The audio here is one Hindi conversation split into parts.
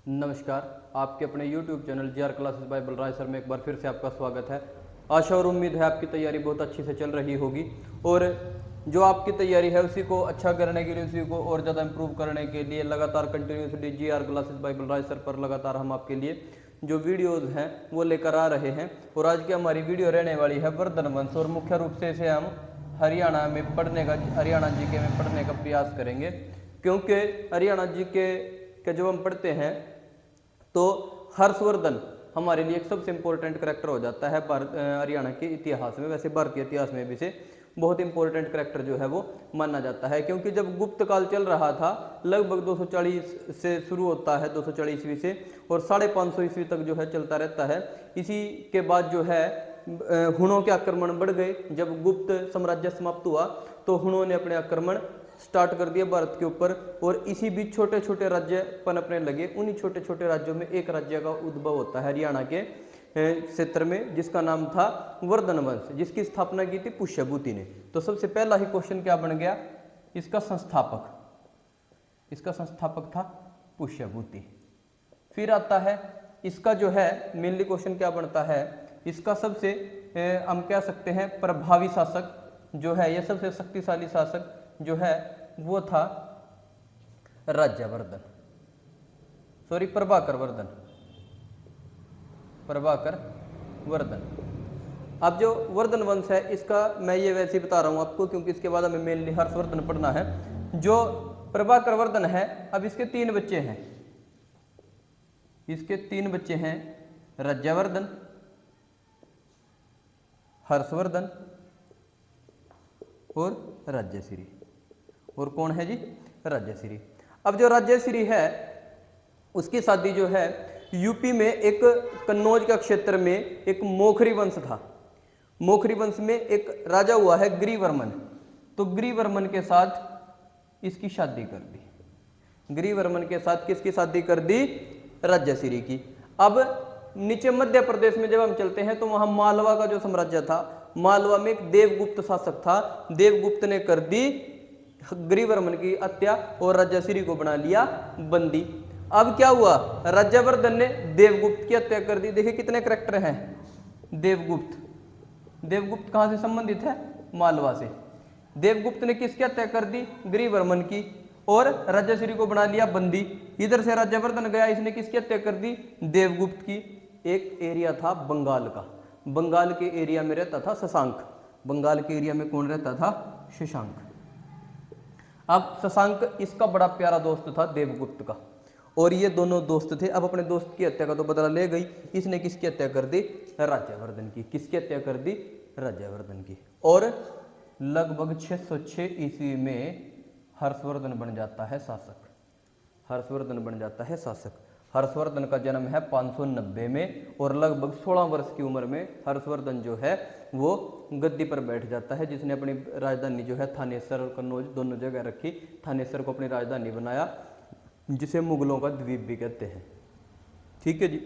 नमस्कार, आपके अपने YouTube channel GR classes by Balraj sir में एक बार फिर से आपका स्वागत है। आशा और उम्मीद है आपकी तैयारी बहुत अच्छी से चल रही होगी और जो आपकी तैयारी है उसी को अच्छा करने के लिए, उसी को और ज़्यादा इम्प्रूव करने के लिए लगातार continuously GR classes by Balraj sir पर लगातार हम आपके लिए जो वीडियोज़ हैं वो लेकर आ रहे हैं। और आज की हमारी वीडियो रहने वाली है वर्धन वंश, और मुख्य रूप से इसे हम हरियाणा में पढ़ने का, हरियाणा जीके में पढ़ने का प्रयास करेंगे, क्योंकि हरियाणा जीके के जब हम पढ़ते हैं तो हर्षवर्धन हमारे लिए एक सबसे इम्पोर्टेंट करेक्टर हो जाता है हरियाणा के इतिहास में। वैसे भारतीय इतिहास में भी से बहुत इंपॉर्टेंट करेक्टर जो है वो माना जाता है, क्योंकि जब गुप्त काल चल रहा था लगभग 240 से शुरू होता है, 240 ईस्वी से, और 550 ईस्वी तक जो है चलता रहता है। इसी के बाद जो है हुणों के आक्रमण बढ़ गए। जब गुप्त साम्राज्य समाप्त हुआ तो हुणों ने अपने आक्रमण स्टार्ट कर दिया भारत के ऊपर, और इसी बीच छोटे छोटे राज्य पनपने लगे। उन्हीं छोटे छोटे राज्यों में एक राज्य का उद्भव होता है हरियाणा के क्षेत्र में, जिसका नाम था वर्धन वंश, जिसकी स्थापना की थी पुष्यभूति ने। तो सबसे पहला ही क्वेश्चन क्या बन गया, इसका संस्थापक था पुष्यभूति। फिर आता है इसका जो है मेनली क्वेश्चन क्या बनता है, इसका सबसे हम कह सकते हैं प्रभावी शासक जो है, यह सबसे शक्तिशाली शासक जो है वो था प्रभाकर वर्धन। अब जो वर्धन वंश है इसका मैं ये वैसे ही बता रहा हूं आपको, क्योंकि इसके बाद हमें मेनली हर्षवर्धन पढ़ना है। जो प्रभाकर वर्धन है, अब इसके तीन बच्चे हैं, राज्यवर्धन, हर्षवर्धन और राज्यश्री। और कौन है जी, राज्यश्री। अब जो राज्यश्री है उसकी शादी जो है यूपी में एक कन्नौज का क्षेत्र में एक मोखरी वंश था। मोखरी वंश में एक राजा हुआ है गिरिवर्मन, तो गिरिवर्मन के साथ इसकी शादी कर दी। गिरिवर्मन के साथ किसकी शादी कर दी, राज्यश्री की। अब नीचे मध्य प्रदेश में जब हम चलते हैं तो वहां मालवा का जो साम्राज्य था, मालवा में एक देवगुप्त शासक था। देवगुप्त ने कर दी गिरिवर्मन की हत्या और राज्यश्री को बना लिया बंदी। अब क्या हुआ, राज्यवर्धन ने देवगुप्त की हत्या कर दी। देखिए कितने करैक्टर हैं। देवगुप्त कहां से संबंधित है, मालवा से। देवगुप्त ने किसकी हत्या कर दी, गिरिवर्मन की, और राज्यश्री को बना लिया बंदी। इधर से राज्यवर्धन गया, इसने किसकी हत्या कर दी, देवगुप्त की। एक एरिया था बंगाल का, बंगाल के एरिया में रहता था शशांक। बंगाल के एरिया में कौन रहता था, शशांक। अब शशांक इसका बड़ा प्यारा दोस्त था देवगुप्त का, और ये दोनों दोस्त थे। अब अपने दोस्त की हत्या का तो बदला ले गई, इसने किसकी हत्या कर दी, राज्यवर्धन की। किसकी हत्या कर दी, राज्यवर्धन की। और लगभग 606 ईस्वी में हर्षवर्धन बन जाता है शासक। हर्षवर्धन का जन्म है 590 में, और लगभग 16 वर्ष की उम्र में हर्षवर्धन जो है वो गद्दी पर बैठ जाता है, जिसने अपनी राजधानी जो है थानेसर और कन्नौज दोनों जगह रखी। थानेसर को अपनी राजधानी बनाया, जिसे मुगलों का द्वीप भी कहते हैं। ठीक है जी।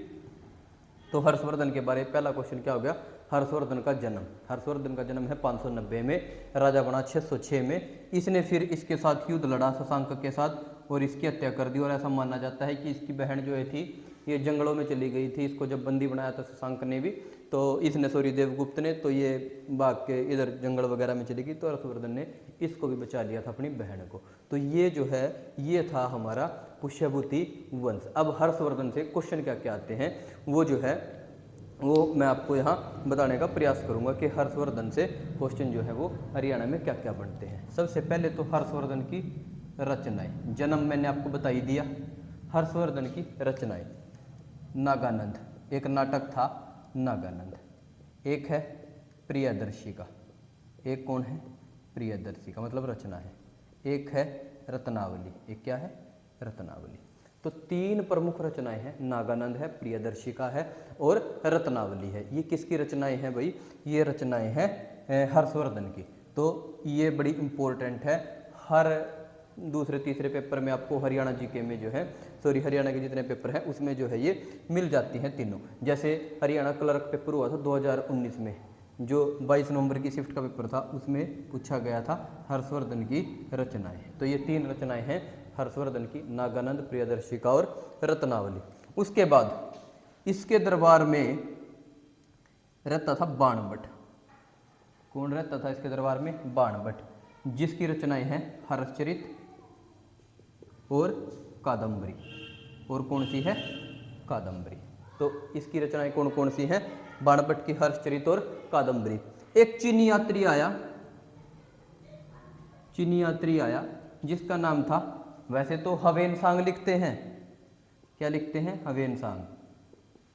तो हर्षवर्धन के बारे में पहला क्वेश्चन क्या हो गया, हर्षवर्धन का जन्म है 590 में, राजा बना 606 में। इसने फिर इसके साथ युद्ध लड़ा शशांक के साथ और इसकी हत्या कर दी। और ऐसा माना जाता है कि इसकी बहन जो है थी ये जंगलों में चली गई थी। इसको जब बंदी बनाया था शशांक ने भी, तो इसने देवगुप्त ने, तो ये भाग के इधर जंगल वगैरह में चली गई, तो हर्षवर्धन ने इसको भी बचा लिया था, अपनी बहन को। तो ये जो है ये था हमारा पुष्यभूति वंश। अब हर्षवर्धन से क्वेश्चन क्या क्या आते हैं वो जो है वो मैं आपको यहाँ बताने का प्रयास करूँगा कि हर्षवर्धन से क्वेश्चन जो है वो हरियाणा में क्या क्या बनते हैं। सबसे पहले तो हर्षवर्धन की रचनाएं, जन्म मैंने आपको बता ही दिया। हर्षवर्धन की रचनाएं, नागानंद, एक नाटक था नागानंद। एक है प्रियदर्शी का, एक कौन है, प्रियदर्शी का मतलब रचना है। एक है रत्नावली, एक क्या है, रत्नावली। तो तीन प्रमुख रचनाएं हैं, नागानंद है, प्रियदर्शी का है और रत्नावली है। ये किसकी रचनाएं हैं भाई, ये रचनाएं हैं हर्षवर्धन की। तो ये बड़ी इंपॉर्टेंट है। हर दूसरे तीसरे पेपर में आपको हरियाणा जीके में जो है, हरियाणा के जितने पेपर हैं उसमें जो है ये मिल जाती हैं तीनों। जैसे हरियाणा क्लर्क पेपर हुआ था 2019 में, जो 22 नवंबर की शिफ्ट का पेपर था, उसमें पूछा गया था हर्षवर्धन की रचनाएं। तो ये तीन रचनाएं हैं हर्षवर्धन की नागानंद, प्रियदर्शिका और रत्नावली। उसके बाद इसके दरबार में रहता था बाणभट्ट। कौन रहता था इसके दरबार में? बाणभट्ट, जिसकी रचनाएं हैं हर्षचरित और कादम्बरी। और कौन सी है? कादम्बरी। तो इसकी रचनाएं कौन कौन सी हैं? बाणभट्ट की हर्षचरित और कादम्बरी। एक चीनी यात्री आया जिसका नाम था, वैसे तो हवेनसांग लिखते हैं, क्या लिखते हैं? हवेनसांग,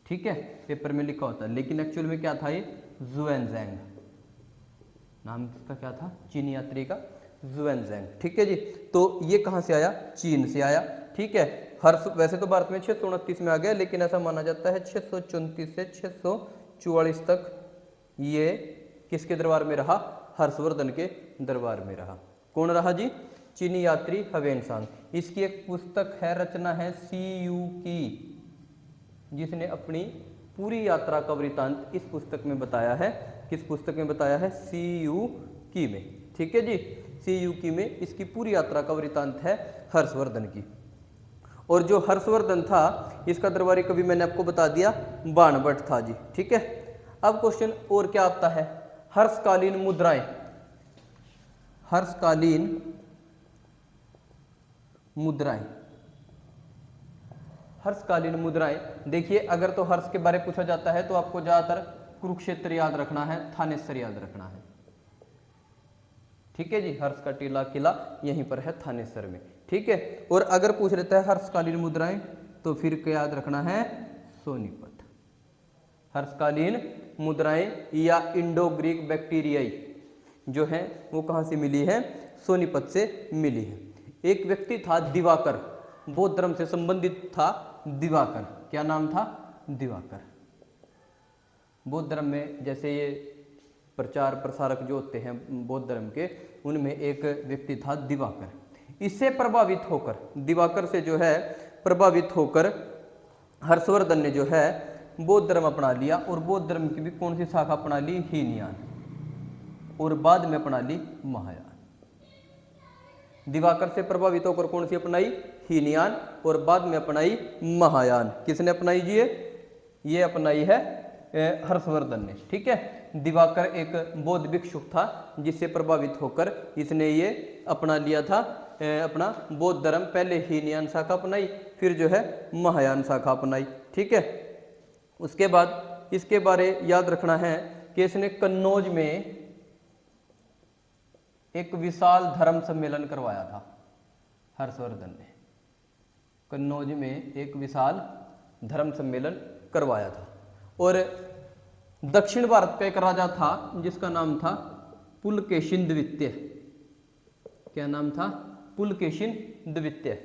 ठीक है, पेपर में लिखा होता है, लेकिन एक्चुअल में क्या था? ये जुएनजैंग, नाम इसका क्या था? चीनी यात्री का जुएनजैंग, ठीक है जी। तो ये कहाँ से आया? चीन से आया, ठीक है। वैसे तो भारत में 629 में आ गया, लेकिन ऐसा माना जाता है 634 से 644 तक ये किसके दरबार में रहा? हर्षवर्धन के दरबार में रहा। कौन रहा जी? चीनी यात्री हवेनसांग। इसकी एक पुस्तक है, रचना है सीयू की, जिसने अपनी पूरी यात्रा का वृतांत इस पुस्तक में बताया है। किस पुस्तक में बताया है? सीयू की में, ठीक है जी। सीयू की में इसकी पूरी यात्रा का वृतांत है हर्षवर्धन की। और जो हर्षवर्धन था, इसका दरबारी कवि मैंने आपको बता दिया, बाणभट्ट था जी, ठीक है। अब क्वेश्चन और क्या आता है? हर्षकालीन मुद्राएं। हर्षकालीन मुद्राएं, हर्षकालीन मुद्राएं। देखिए, अगर तो हर्ष के बारे में पूछा जाता है तो आपको ज्यादातर कुरुक्षेत्र याद रखना है, थानेसर याद रखना है, ठीक है जी। हर्ष का टीला किला यहीं पर है, थानेसर में, ठीक है। और अगर पूछ लेता है हर्षकालीन मुद्राएं, तो फिर क्या याद रखना है? सोनीपत। हर्षकालीन मुद्राएं या इंडो ग्रीक बैक्टीरियाई जो है वो कहाँ से मिली है? सोनीपत से मिली है। एक व्यक्ति था दिवाकर, बौद्ध धर्म से संबंधित था दिवाकर। क्या नाम था? दिवाकर। बौद्ध धर्म में जैसे ये प्रचार प्रसारक जो होते हैं बौद्ध धर्म के, उनमें एक व्यक्ति था दिवाकर। इससे प्रभावित होकर, दिवाकर से जो है प्रभावित होकर हर्षवर्धन ने जो है बौद्ध धर्म अपना लिया। और बौद्ध धर्म की भी कौन सी शाखा अपना ली? हीनयान। और बाद में अपना ली महायान। दिवाकर से प्रभावित होकर कौन सी अपनाई? हीनयान। और बाद में अपनाई महायान। किसने अपनाई जी? ये अपनाई है हर्षवर्धन ने, ठीक है। दिवाकर एक बौद्ध भिक्षुक था, जिससे प्रभावित होकर इसने ये अपना लिया था अपना बौद्ध धर्म। पहले हीनयान शाखा अपनाई, फिर जो है महायान शाखा अपनाई, ठीक है। उसके बाद इसके बारे याद रखना है कि इसने कन्नौज में एक विशाल धर्म सम्मेलन करवाया था। हर्षवर्धन ने कन्नौज में एक विशाल धर्म सम्मेलन करवाया था। और दक्षिण भारत का एक राजा था जिसका नाम था पुलकेशिन द्वितीय। क्या नाम था? पुलकेशिन द्वितीय।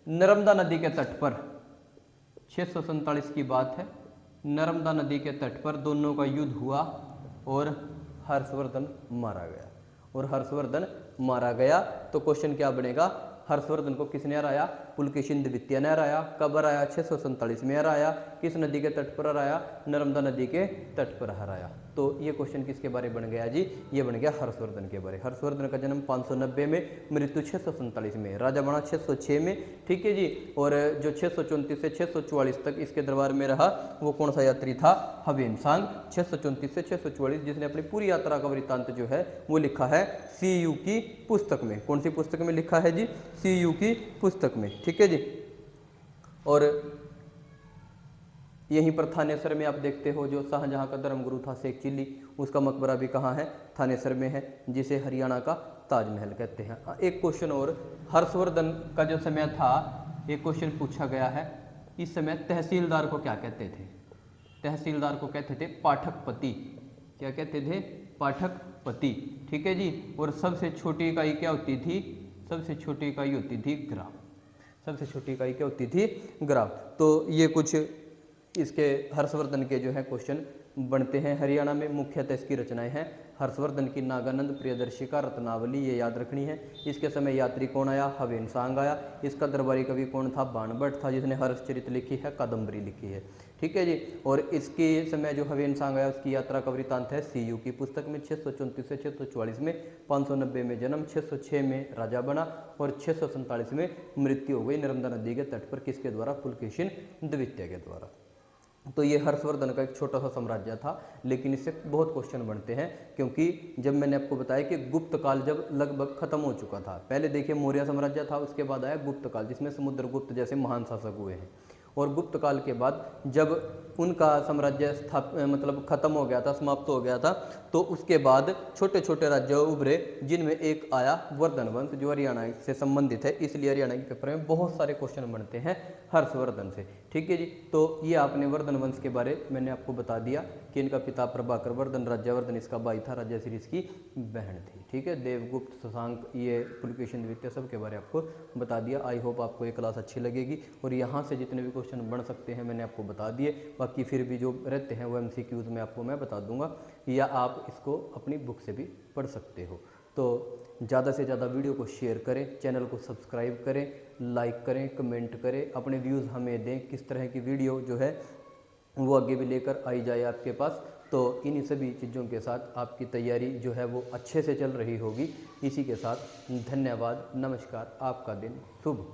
नर्मदा नदी के तट पर 647 की बात है। नर्मदा नदी के तट पर दोनों का युद्ध हुआ और हर्षवर्धन मारा गया। और हर्षवर्धन मारा गया तो क्वेश्चन क्या बनेगा? हर्षवर्धन को किसने हराया? पुलकेशिन द्वितीय ने हराया। कब हराया? 647 में हराया। किस नदी के तट पर हराया? नर्मदा नदी के तट पर हराया। तो ये क्वेश्चन किसके बारे बन गया जी? ये बन गया हर्षवर्धन के बारे। हर्षवर्धन का जन्म 590 में, मृत्यु 647 में, राजा बना 606 में, ठीक है जी। और जो 634 से 644 तक इसके दरबार में रहा वो कौन सा यात्री था? हवेनसांग। 634 से 644 जिसने अपनी पूरी यात्रा का वृत्तांत जो है वो लिखा है सीयू की पुस्तक में। कौन सी पुस्तक में लिखा है जी? सीयू की पुस्तक में, ठीक है जी। और यहीं पर थानेसर में आप देखते हो जो शाहजहां का धर्मगुरु था शेख चिल्ली, उसका मकबरा भी कहाँ है? थानेसर में है, जिसे हरियाणा का ताजमहल कहते हैं। एक क्वेश्चन और, हर्षवर्धन का जो समय था, एक क्वेश्चन पूछा गया है, इस समय तहसीलदार को क्या कहते थे? तहसीलदार को कहते थे पाठकपति। क्या कहते थे? पाठकपति, ठीक है जी। और सबसे छोटी इकाई क्या होती थी? सबसे छोटी इकाई होती थी ग्राम। सबसे छोटी इकाई क्या होती थी? ग्राम। तो ये कुछ इसके हर्षवर्धन के जो है क्वेश्चन बनते हैं। हरियाणा में मुख्यतः इसकी रचनाएं हैं हर्षवर्धन की नागानंद प्रियदर्शी का रत्नावली, ये याद रखनी है। इसके समय यात्री कौन आया, हवेन सांग आया। इसका दरबारी कवि कौन था, बाणभट्ट था, जिसने हर्षचरित लिखी है, कादम्बरी लिखी है। ठीक है जी। और इसके समय जो हवेन सांग आया उसकी यात्रा का वृतांत है सीयू की पुस्तक में। 634 से 644 में, 590 में जन्म, 606 में राजा बना और 647 में मृत्यु हो गई नर्मदा नदी के तट पर। किसके द्वारा, पुलकेशिन द्वितीय के द्वारा। तो ये हर्षवर्धन का एक छोटा सा साम्राज्य था, लेकिन इससे बहुत क्वेश्चन बनते हैं, क्योंकि जब मैंने आपको बताया कि गुप्त काल जब लगभग खत्म हो चुका था, पहले देखिए मौर्य साम्राज्य था, उसके बाद आया गुप्त काल जिसमें समुद्रगुप्त जैसे महान शासक हुए हैं। और गुप्त काल के बाद जब उनका साम्राज्य मतलब खत्म हो गया था, समाप्त हो गया था, तो उसके बाद छोटे छोटे राज्य उभरे, जिनमें एक आया वर्धन वंश जो हरियाणा से संबंधित है। इसलिए हरियाणा के पेपर में बहुत सारे क्वेश्चन बनते हैं हर्षवर्धन से। ठीक है जी। तो ये आपने वर्धन वंश के बारे मैंने आपको बता दिया कि इनका पिता प्रभाकर वर्धन, राज्यवर्धन इसका भाई था, राज्यश्री इसकी बहन थी। ठीक है। देवगुप्त, शशांक, ये पुलकेशिन द्वितीय, सब के बारे आपको बता दिया। आई होप आपको ये क्लास अच्छी लगेगी और यहाँ से जितने भी क्वेश्चन बन सकते हैं मैंने आपको बता दिए। बाकी फिर भी जो रहते हैं वो MCQs में आपको मैं बता दूंगा, या आप इसको अपनी बुक से भी पढ़ सकते हो। तो ज़्यादा से ज़्यादा वीडियो को शेयर करें, चैनल को सब्सक्राइब करें, लाइक करें, कमेंट करें, अपने व्यूज़ हमें दें, किस तरह की वीडियो जो है वो आगे भी लेकर आई जाए आपके पास। तो इन्हीं सभी चीज़ों के साथ आपकी तैयारी जो है वो अच्छे से चल रही होगी। इसी के साथ धन्यवाद, नमस्कार, आपका दिन शुभ।